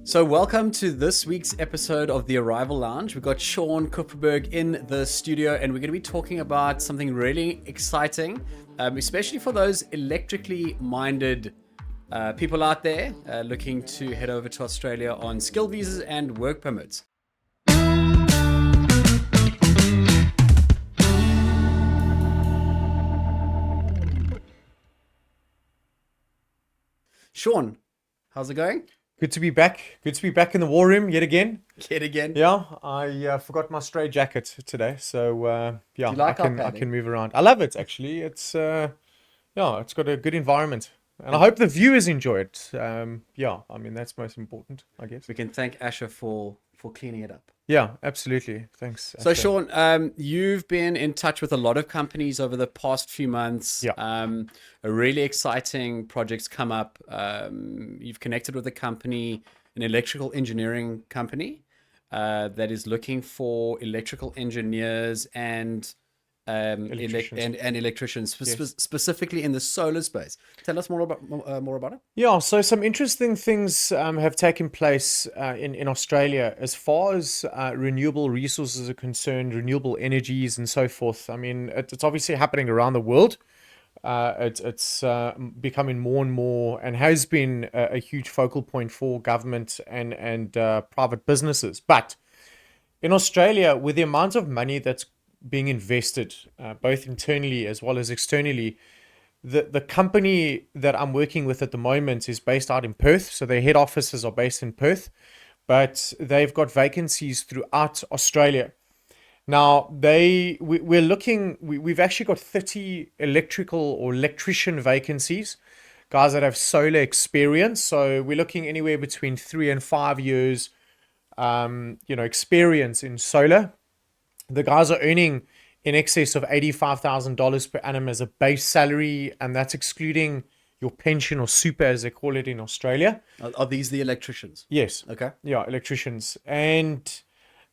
So welcome to this week's episode of the Arrival Lounge. We've got Sean Kupferberg in the studio, and we're going to be talking about something really exciting, especially for those electrically minded people out there looking to head over to Australia on skill visas and work permits. Sean, how's it going? Good to be back. Good to be back in the war room yet again. Yet again. Yeah, I forgot my stray jacket today, so yeah, Do you like I can move around. I love it actually. It's it's got a good environment, and I hope the viewers enjoy it. Yeah, I mean that's most important, I guess. We can thank Asher for cleaning it up. Yeah, absolutely. Thanks. So, Asher. Sean, you've been in touch with a lot of companies over the past few months. Yeah. A really exciting project's come up. You've connected with a company, an electrical engineering company, that is looking for electrical engineers and electricians, Yes. specifically in the solar space. Tell us more about it. Yeah, so some interesting things have taken place in Australia as far as renewable resources are concerned, renewable energies and so forth. I mean, it's obviously happening around the world. It's becoming more and more, and has been a huge focal point for government and private businesses. But in Australia, with the amount of money that's being invested, both internally as well as externally, the company that I'm working with at the moment is based out in Perth. So their head offices are based in Perth, but they've got vacancies throughout Australia. Now we've actually got 30 electrical or electrician vacancies, guys that have solar experience. So we're looking anywhere between 3 and 5 years, experience in solar. The guys are earning in excess of $85,000 per annum as a base salary, and that's excluding your pension or super, as they call it in Australia. Are these the electricians? Yes. Okay. Yeah, electricians. And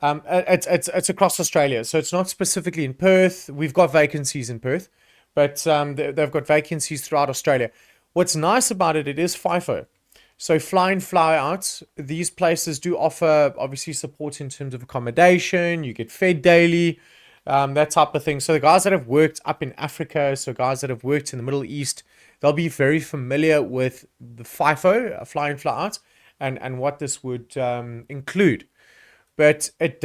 it's across Australia. So it's not specifically in Perth. We've got vacancies in Perth, but they've got vacancies throughout Australia. What's nice about it, it is FIFO. So fly in, fly out. These places do offer obviously support in terms of accommodation. You get fed daily, that type of thing. So the guys that have worked up in Africa, so guys that have worked in the Middle East, they'll be very familiar with the FIFO, fly in, fly out, and what this would include. But it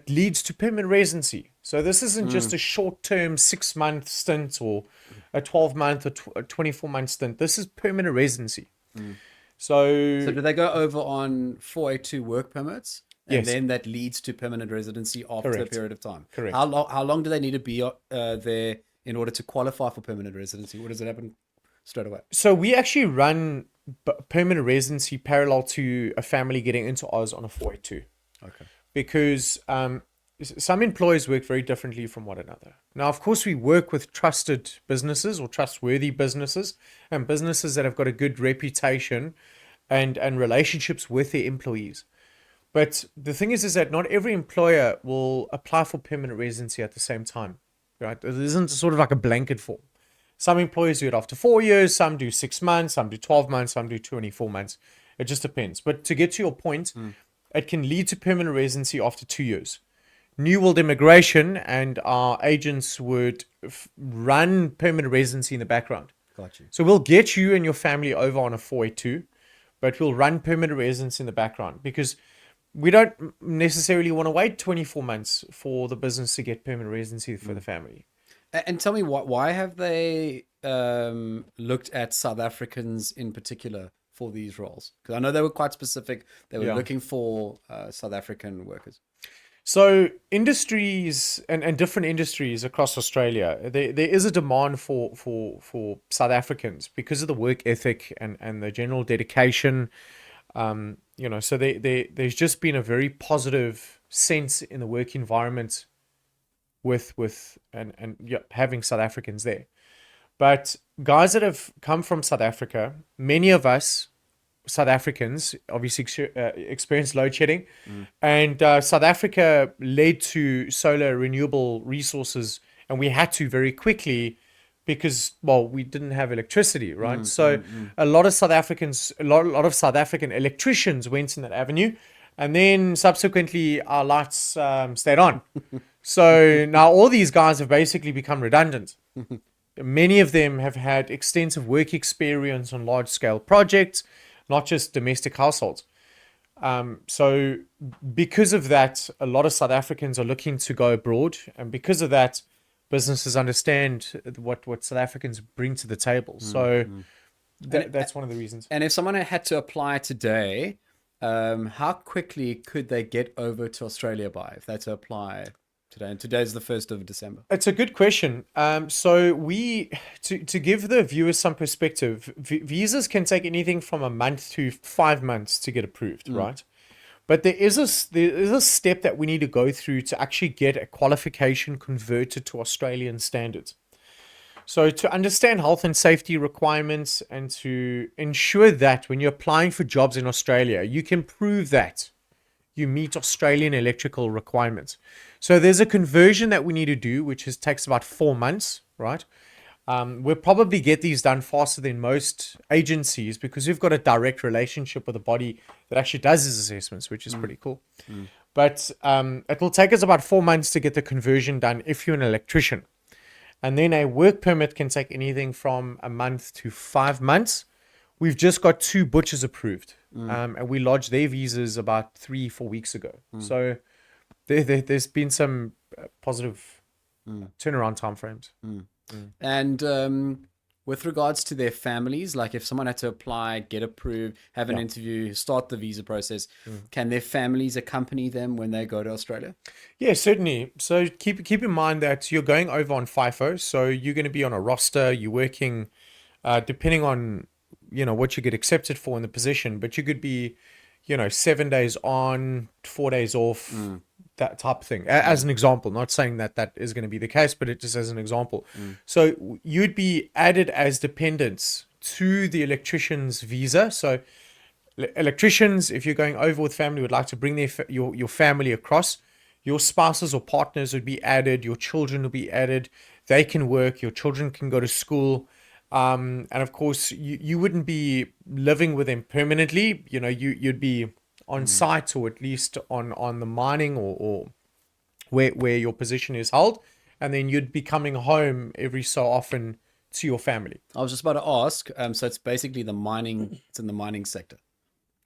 leads to permanent residency. So this isn't just a short-term 6-month stint or a 12-month or a 24-month stint. This is permanent residency. So do they go over on 482 work permits, and Yes. then that leads to permanent residency after a Correct. period of time? Correct. How long do they need to be there in order to qualify for permanent residency? Or does it happen straight away? So we actually run permanent residency parallel to a family getting into Oz on a 482. Okay. Because some employers work very differently from one another. Now, of course, we work with trusted businesses or trustworthy businesses and businesses that have got a good reputation and relationships with their employees. But the thing is that not every employer will apply for permanent residency at the same time, right? It isn't sort of like a blanket form. Some employers do it after 4 years, some do 6 months, some do 12 months, some do 24 months. It just depends. But to get to your point, it can lead to permanent residency after 2 years. New World Immigration and our agents would run permanent residency in the background. Got you. So we'll get you and your family over on a 482, but we'll run permanent residency in the background because we don't necessarily want to wait 24 months for the business to get permanent residency for the family. And tell me, why have they looked at South Africans in particular for these roles? Because I know they were quite specific. They were Yeah. looking for South African workers. So industries and different industries across Australia, there is a demand for South Africans because of the work ethic and the general dedication. So there's just been a very positive sense in the work environment with having South Africans there. But guys that have come from South Africa, many of us South Africans obviously experienced load shedding, and South Africa led to solar renewable resources, and we had to very quickly because, well, we didn't have electricity, right? So a lot of South Africans, a lot of South African electricians went in that avenue, and then subsequently our lights stayed on. So now all these guys have basically become redundant. Many of them have had extensive work experience on large scale projects, not just domestic households. So because of that, a lot of South Africans are looking to go abroad, and because of that, businesses understand what South Africans bring to the table. So that's one of the reasons. And if someone had to apply today, how quickly could they get over to Australia by if they had to apply today? And today's the 1st of December. It's a good question. So to give the viewers some perspective, visas can take anything from a month to 5 months to get approved, right? But there is a step that we need to go through to actually get a qualification converted to Australian standards. So to understand health and safety requirements and to ensure that when you're applying for jobs in Australia, you can prove that you meet Australian electrical requirements. So there's a conversion that we need to do, which takes about 4 months, right? We'll probably get these done faster than most agencies because we've got a direct relationship with a body that actually does these assessments, which is pretty cool. But it will take us about 4 months to get the conversion done if you're an electrician. And then a work permit can take anything from a month to 5 months. We've just got 2 butchers approved, and we lodged their visas about 3-4 weeks ago. So there's been some positive turnaround timeframes. And with regards to their families, like if someone had to apply, get approved, have an interview, start the visa process, can their families accompany them when they go to Australia? Yeah, certainly. So keep in mind that you're going over on FIFO, so you're going to be on a roster. You're working depending on what you get accepted for in the position, but you could be 7 days on, 4 days off. That type of thing, as an example. Not saying that is going to be the case, but it just as an example. So you'd be added as dependents to the electrician's visa. So electricians, if you're going over with family, would like to bring your family across, your spouses or partners would be added, your children will be added, they can work, your children can go to school. And of course, you wouldn't be living with them permanently. You'd be on site, or at least on the mining or where your position is held, and then you'd be coming home every so often to your family. I was just about to ask, so it's basically it's in the mining sector.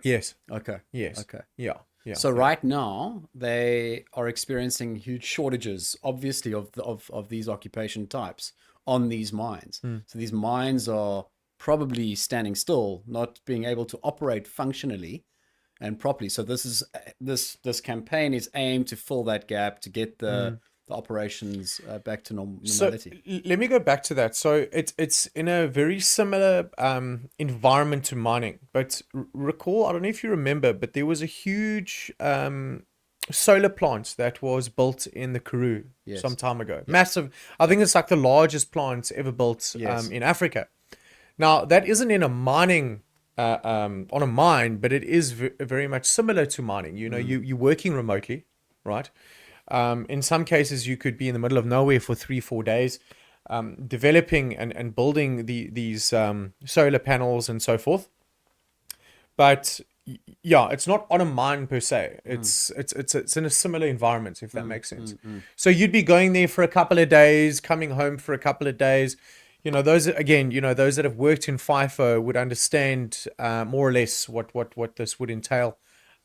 Yes. Okay. Yes. Okay. Yeah. So right now they are experiencing huge shortages, obviously, of these occupation types on these mines. So these mines are probably standing still, not being able to operate functionally and properly. So this campaign is aimed to fill that gap, to get the operations back to normality. So let me go back to that. So it's in a very similar environment to mining, but recall, I don't know if you remember, but there was a huge solar plant that was built in the Karoo some time ago. Massive. I think it's like the largest plant ever built in Africa. Now that isn't in a mining on a mine, but it is very much similar to mining. You're working remotely, right? In some cases, you could be in the middle of nowhere for 3-4 days, developing and building these solar panels and so forth. But yeah, it's not on a mine per se. It's in a similar environment, if that makes sense. So you'd be going there for a couple of days, coming home for a couple of days. Those that have worked in FIFO would understand more or less what this would entail.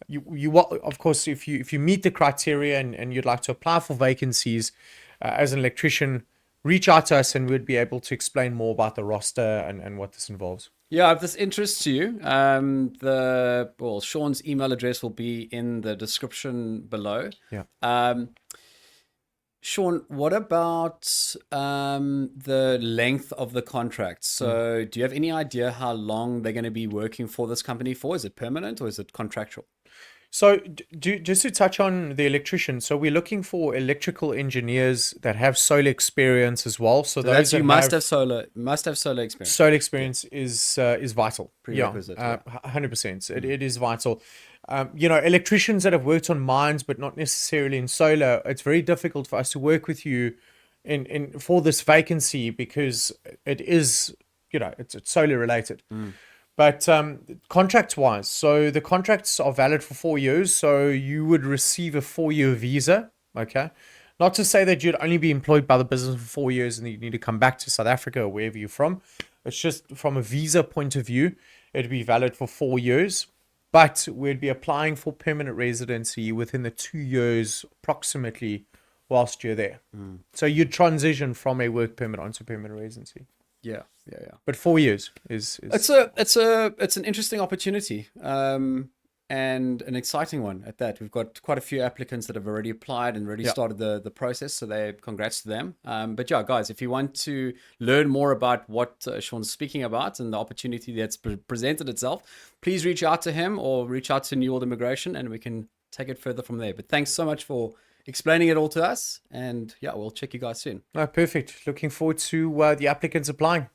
You of course, if you meet the criteria and you'd like to apply for vacancies as an electrician, reach out to us and we'd be able to explain more about the roster and what this involves. Yeah, if this interests you, Sean's email address will be in the description below. Yeah. Sean, what about the length of the contract? So do you have any idea how long they're going to be working for this company for? Is it permanent or is it contractual? So just to touch on the electrician, so we're looking for electrical engineers that have solar experience as well. So those that must have solar experience. Solar experience is vital. Prerequisite. 100%. It is vital. Electricians that have worked on mines but not necessarily in solar, it's very difficult for us to work with you in for this vacancy because it is, it's solely related. But contract wise, so the contracts are valid for 4 years. So you would receive a 4-year visa. Okay. Not to say that you'd only be employed by the business for 4 years and you need to come back to South Africa or wherever you're from. It's just from a visa point of view, it'd be valid for 4 years. But we'd be applying for permanent residency within the 2 years approximately whilst you're there. So you'd transition from a work permit onto permanent residency. Yeah. But 4 years is It's an interesting opportunity, and an exciting one at that. We've got quite a few applicants that have already applied and already started the process. So congrats to them. But yeah, guys, if you want to learn more about what Sean's speaking about and the opportunity that's presented itself, please reach out to him or reach out to New World Immigration, and we can take it further from there. But thanks so much for explaining it all to us. And yeah, we'll check you guys soon. perfect. Looking forward to the applicants applying.